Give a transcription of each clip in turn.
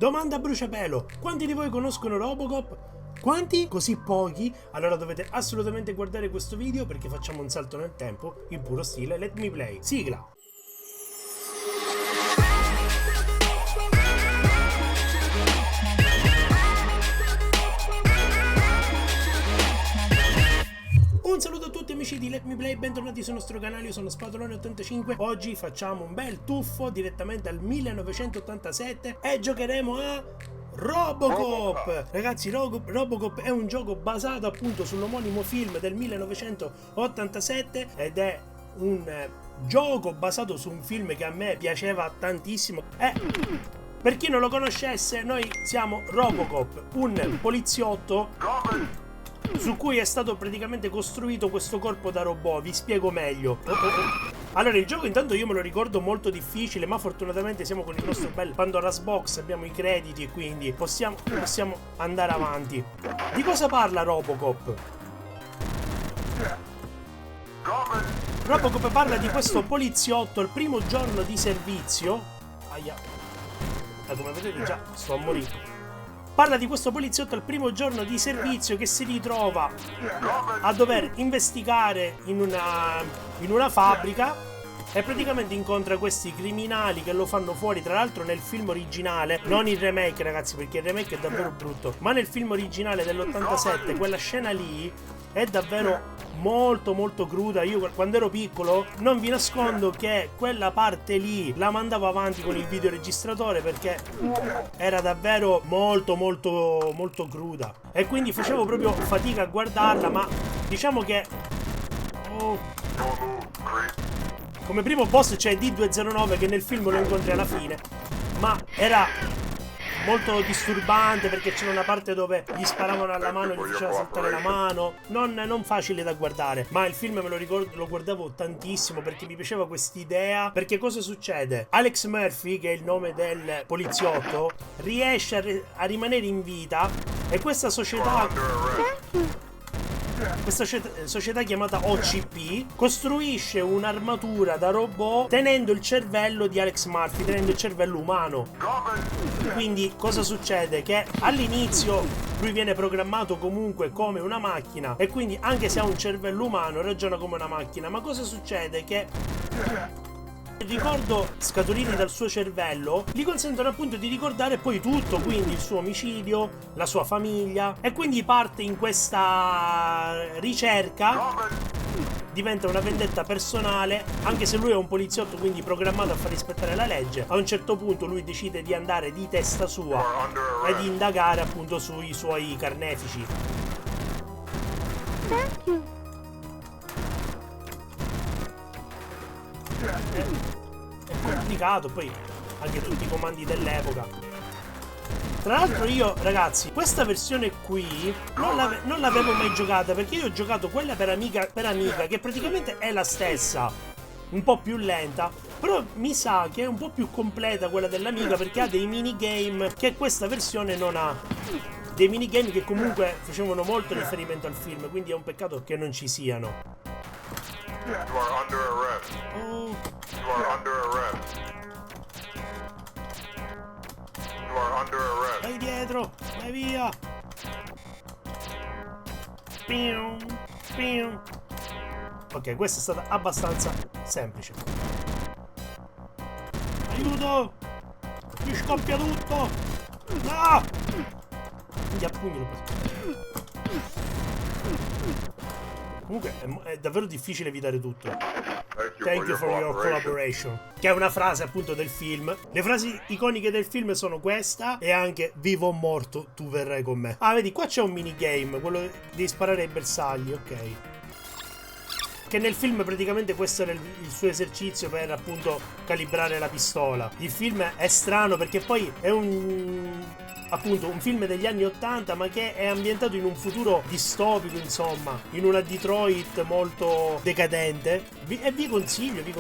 Domanda a bruciapelo: quanti di voi conoscono Robocop? Quanti? Così pochi? Allora dovete assolutamente guardare questo video perché facciamo un salto nel tempo in puro stile Let Me Play. Sigla! Un saluto a tutti amici di Let Me Play, bentornati sul nostro canale, io sono Spadolone85. Oggi facciamo un bel tuffo direttamente al 1987 e giocheremo a Robocop! Ragazzi, Robocop è un gioco basato appunto sull'omonimo film del 1987 ed è un gioco basato su un film che a me piaceva tantissimo. Per chi non lo conoscesse, noi siamo Robocop, un poliziotto su cui è stato praticamente costruito questo corpo da robot. Vi spiego meglio. Allora, il gioco intanto io me lo ricordo molto difficile, ma fortunatamente siamo con il nostro bel Pandora's Box, abbiamo i crediti e quindi possiamo andare avanti. Di cosa parla Robocop? Robocop parla di questo poliziotto il primo giorno di servizio. Aia. Come vedete già sto a morire. Parla di questo poliziotto al primo giorno di servizio che si ritrova a dover investigare in una fabbrica e praticamente incontra questi criminali che lo fanno fuori. Tra l'altro nel film originale, non il remake ragazzi, perché il remake è davvero brutto, ma nel film originale dell'87 quella scena lì è davvero molto molto cruda. Io quando ero piccolo non vi nascondo che quella parte lì la mandavo avanti con il videoregistratore perché era davvero molto molto molto cruda e quindi facevo proprio fatica a guardarla, ma diciamo che come primo boss c'è D209 che nel film lo incontri alla fine, ma era molto disturbante perché c'era una parte dove gli sparavano alla mano e gli faceva saltare la mano. Non facile da guardare, ma il film me lo ricordo, lo guardavo tantissimo perché mi piaceva quest'idea. Perché cosa succede? Alex Murphy, che è il nome del poliziotto, riesce a rimanere in vita e questa società chiamata OCP costruisce un'armatura da robot tenendo il cervello di Alex Murphy, tenendo il cervello umano. Quindi cosa succede? Che all'inizio lui viene programmato comunque come una macchina e quindi anche se ha un cervello umano ragiona come una macchina. Ma cosa succede? Che il ricordo scaturiti dal suo cervello gli consentono appunto di ricordare poi tutto, quindi il suo omicidio, la sua famiglia, e quindi parte in questa ricerca, diventa una vendetta personale, anche se lui è un poliziotto quindi programmato a far rispettare la legge. A un certo punto lui decide di andare di testa sua e di indagare appunto sui suoi carnefici. È complicato, poi anche tutti i comandi dell'epoca. Tra l'altro io ragazzi questa versione qui non l'avevo mai giocata, perché io ho giocato quella per Amiga che praticamente è la stessa, un po' più lenta, però mi sa che è un po' più completa quella dell'Amiga perché ha dei minigame che questa versione non ha. Dei minigame che comunque facevano molto riferimento al film, quindi è un peccato che non ci siano. You are under arrest. You are under arrest. You are under arrest. Vai dietro, vai via. Ok, questa è stata abbastanza semplice. Aiuto! Mi scoppia tutto! No! Quindi a pugno lo preso. Comunque è davvero difficile evitare tutto. Thank you for your collaboration. Che è una frase appunto del film. Le frasi iconiche del film sono questa e anche vivo o morto tu verrai con me. Ah, vedi, qua c'è un minigame, quello di sparare ai bersagli, ok. Che nel film praticamente questo era il suo esercizio per appunto calibrare la pistola. Il film è strano perché poi è appunto un film degli anni 80 ma che è ambientato in un futuro distopico, insomma, in una Detroit molto decadente, e vi consiglio di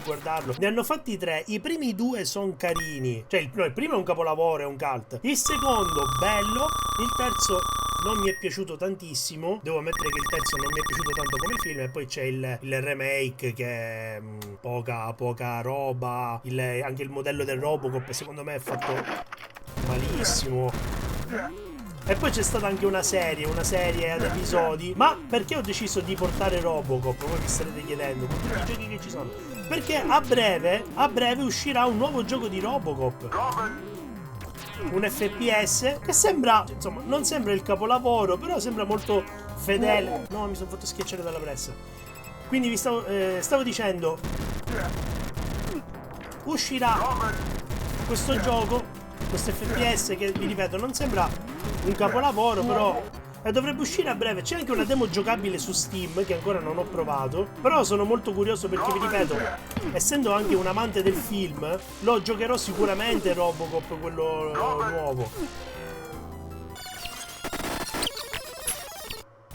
guardarlo. Ne hanno fatti 3, i primi 2 sono carini, cioè il primo è un capolavoro, è un cult, il secondo bello, il terzo non mi è piaciuto tantissimo, devo ammettere che il terzo non mi è piaciuto tanto come film, e poi c'è il remake che è poca roba, anche il modello del Robocop secondo me è fatto malissimo. E poi c'è stata anche una serie ad episodi. Ma perché ho deciso di portare Robocop? Voi vi starete chiedendo, con tutti i giochi che ci sono. Perché a breve uscirà un nuovo gioco di Robocop. Un FPS che sembra, insomma, non sembra il capolavoro, però sembra molto fedele. No, mi sono fatto schiacciare dalla pressa. Quindi vi stavo dicendo, uscirà questo gioco, questo FPS che, vi ripeto, non sembra un capolavoro, però dovrebbe uscire a breve. C'è anche una demo giocabile su Steam che ancora non ho provato, però sono molto curioso perché, vi ripeto, essendo anche un amante del film, lo giocherò sicuramente Robocop, quello nuovo.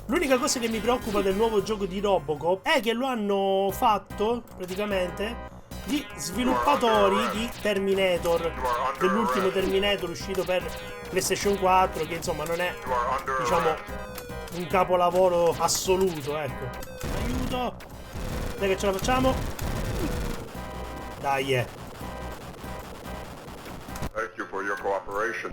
L'unica cosa che mi preoccupa del nuovo gioco di Robocop è che lo hanno fatto praticamente gli sviluppatori di Terminator, dell'ultimo Terminator uscito per PlayStation 4, che insomma non è, diciamo, un capolavoro assoluto, ecco. Aiuto! Dai che ce la facciamo? Dai, Thank you for your cooperation.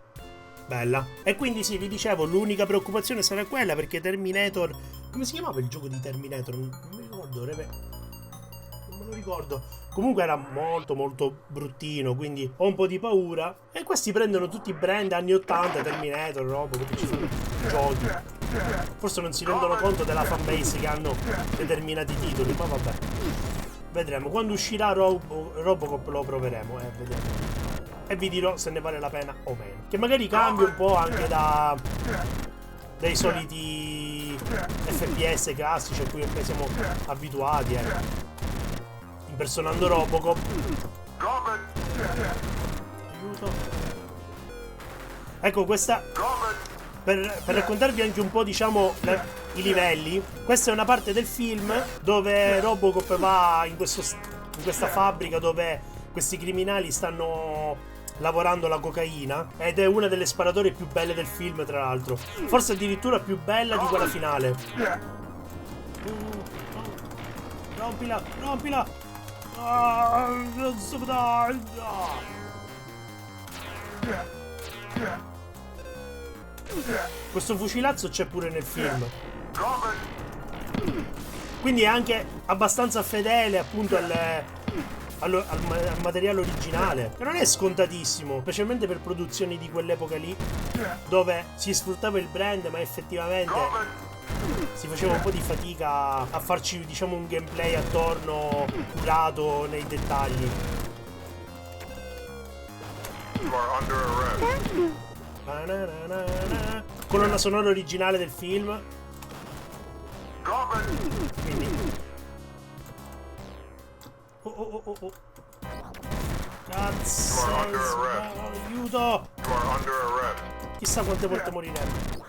Bella. E quindi sì, vi dicevo, l'unica preoccupazione sarà quella, perché Terminator... Come si chiamava il gioco di Terminator? Non mi ricordo, non me lo ricordo. Comunque era molto molto bruttino, quindi ho un po' di paura. E questi prendono tutti i brand anni 80, Terminator, Robocop, ci sono giochi. Forse non si rendono conto della fanbase che hanno determinati titoli, ma vabbè. Vedremo. Quando uscirà Robocop lo proveremo, vedremo. E vi dirò se ne vale la pena o meno. Che magari cambia un po' anche dai soliti FPS classici a cui siamo abituati, impersonando Robocop. Aiuto. Ecco, questa, per raccontarvi anche un po', diciamo, i livelli. Questa è una parte del film dove Robocop va in questa fabbrica dove questi criminali stanno lavorando la cocaina, ed è una delle sparatorie più belle del film, tra l'altro. Forse addirittura più bella di quella finale. Rompila, rompila. Questo fucilazzo c'è pure nel film, quindi è anche abbastanza fedele appunto al materiale originale, che non è scontatissimo, specialmente per produzioni di quell'epoca lì, dove si sfruttava il brand ma effettivamente si faceva un po' di fatica a farci, diciamo, un gameplay attorno curato nei dettagli. Colonna sonora originale del film. Quindi oh. Cazzo, aiuto! Chissà quante volte moriremo.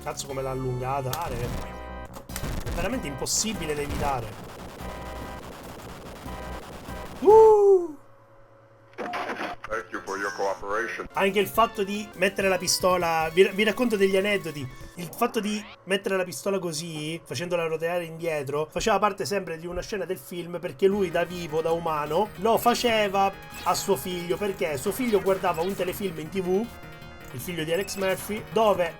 Cazzo, come l'ha allungata, è veramente impossibile da evitare. Thank you for your cooperation. Anche il fatto di mettere la pistola, vi racconto degli aneddoti. Il fatto di mettere la pistola così, facendola roteare indietro, faceva parte sempre di una scena del film, perché lui da vivo, da umano, lo faceva a suo figlio, perché suo figlio guardava un telefilm in TV, il figlio di Alex Murphy, dove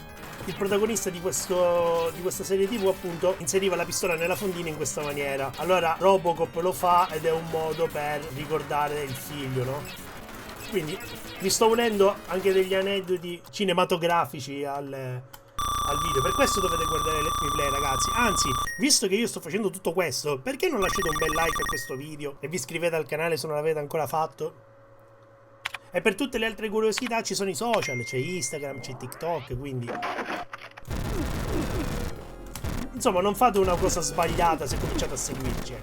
il protagonista di questa serie TV appunto inseriva la pistola nella fondina in questa maniera. Allora Robocop lo fa ed è un modo per ricordare il figlio, no? Quindi mi sto unendo anche degli aneddoti cinematografici al video. Per questo dovete guardare Let Me Play, ragazzi. Anzi, visto che io sto facendo tutto questo, perché non lasciate un bel like a questo video e vi iscrivete al canale se non l'avete ancora fatto? E per tutte le altre curiosità ci sono i social, c'è Instagram, c'è TikTok, quindi insomma non fate una cosa sbagliata se cominciate a seguirci.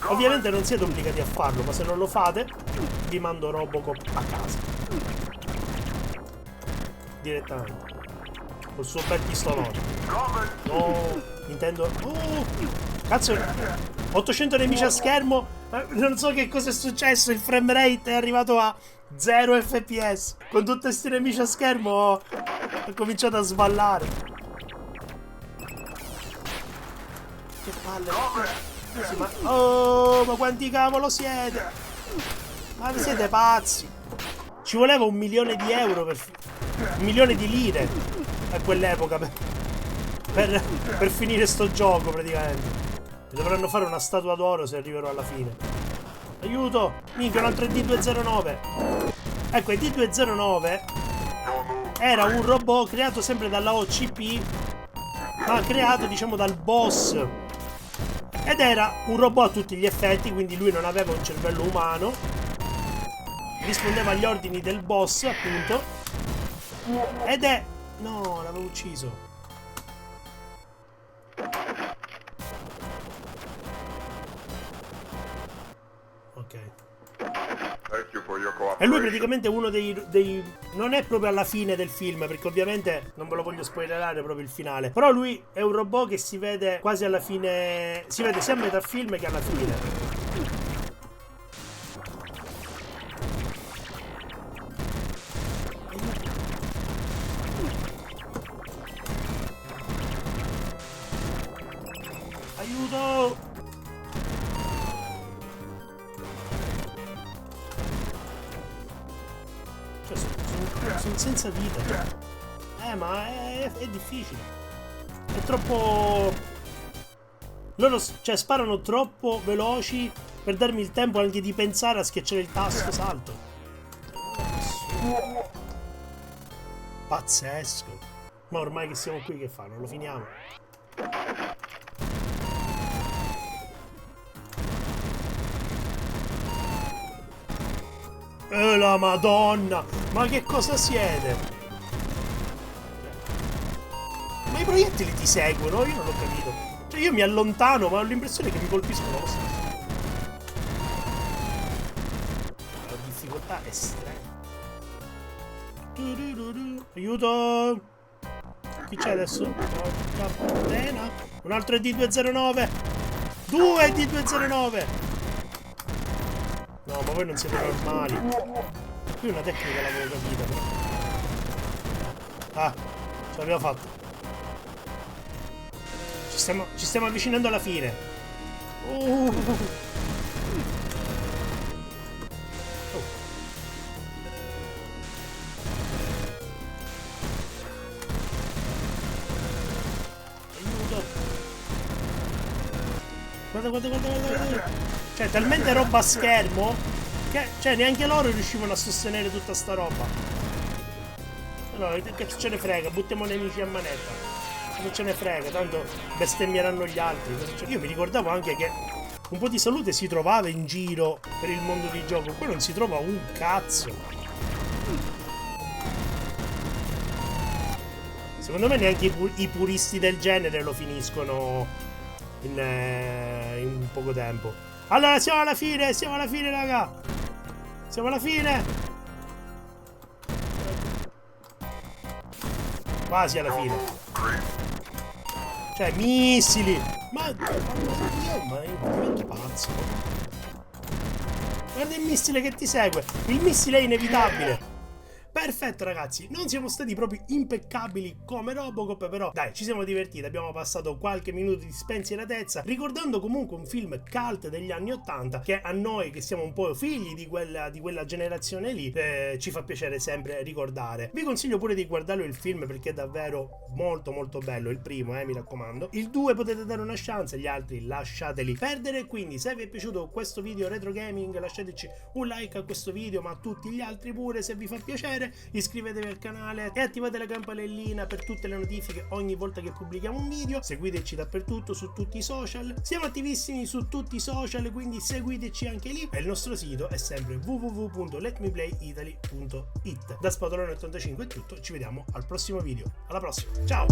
Ovviamente non siete obbligati a farlo, ma se non lo fate vi mando Robocop a casa direttamente col suo bel pistolone. No, intendo. Cazzo, 800 nemici a schermo. Non so che cosa è successo. Il frame rate è arrivato a 0 fps. Con tutti questi nemici a schermo ho cominciato a sballare. Che palle. Sì, ma quanti cavolo siete? Ma siete pazzi? Ci voleva 1 milione di euro 1 milione di lire a quell'epoca per finire sto gioco praticamente. Mi dovranno fare una statua d'oro se arriverò alla fine. Aiuto! Minchia, un altro D209. Ecco, il D209 era un robot creato sempre dalla OCP, ma creato diciamo dal boss. Ed era un robot a tutti gli effetti, quindi lui non aveva un cervello umano, rispondeva agli ordini del boss appunto. Ed è... no, l'avevo ucciso. Ok. E lui praticamente è uno dei... non è proprio alla fine del film, perché ovviamente non ve lo voglio spoilerare proprio il finale. Però lui è un robot che si vede quasi alla fine. Si vede sia a metà film che alla fine. Aiuto! Sono senza vita. Ma è difficile. È troppo... loro cioè sparano troppo veloci per darmi il tempo anche di pensare a schiacciare il tasto salto. Pazzesco. Ma ormai che siamo qui che fa? Non lo finiamo. La madonna! Ma che cosa siete? Ma i proiettili ti seguono? Io non l'ho capito. Cioè io mi allontano, ma ho l'impressione che mi colpiscono lo stesso. La difficoltà è estrema. Aiuto! Chi c'è adesso? Porca puttana! Un altro D209! 2 D209! No, ma voi non siete normali. Qui una tecnica l'avevo capita, però. Ah, ce l'abbiamo fatta. Ci stiamo avvicinando alla fine. Oh. Aiuto. Guarda. Cioè, talmente roba a schermo che, cioè, neanche loro riuscivano a sostenere tutta sta roba. Allora, che ce ne frega, buttiamo nemici a manetta. Non ce ne frega, tanto bestemmieranno gli altri. Io mi ricordavo anche che un po' di salute si trovava in giro per il mondo di gioco. Qui non si trova un cazzo. Secondo me neanche i puristi del genere lo finiscono in poco tempo. Allora, siamo alla fine, raga. Siamo alla fine. Quasi alla fine. Cioè, missili. Ma io divento pazzo. Guarda il missile che ti segue. Il missile è inevitabile. Perfetto ragazzi, non siamo stati proprio impeccabili come Robocop, però dai, ci siamo divertiti, abbiamo passato qualche minuto di spensieratezza, ricordando comunque un film cult degli anni 80 che a noi che siamo un po' figli di quella generazione lì ci fa piacere sempre ricordare. Vi consiglio pure di guardarlo il film perché è davvero molto molto bello, il primo mi raccomando. Il 2 potete dare una chance, gli altri lasciateli perdere, quindi se vi è piaciuto questo video retro gaming lasciateci un like a questo video, ma a tutti gli altri pure se vi fa piacere. Iscrivetevi al canale e attivate la campanellina per tutte le notifiche ogni volta che pubblichiamo un video. Seguiteci dappertutto su tutti i social, siamo attivissimi su tutti i social, quindi seguiteci anche lì. E il nostro sito è sempre www.letmeplayitaly.it. Da Spatolone85 è tutto, ci vediamo al prossimo video. Alla prossima, ciao!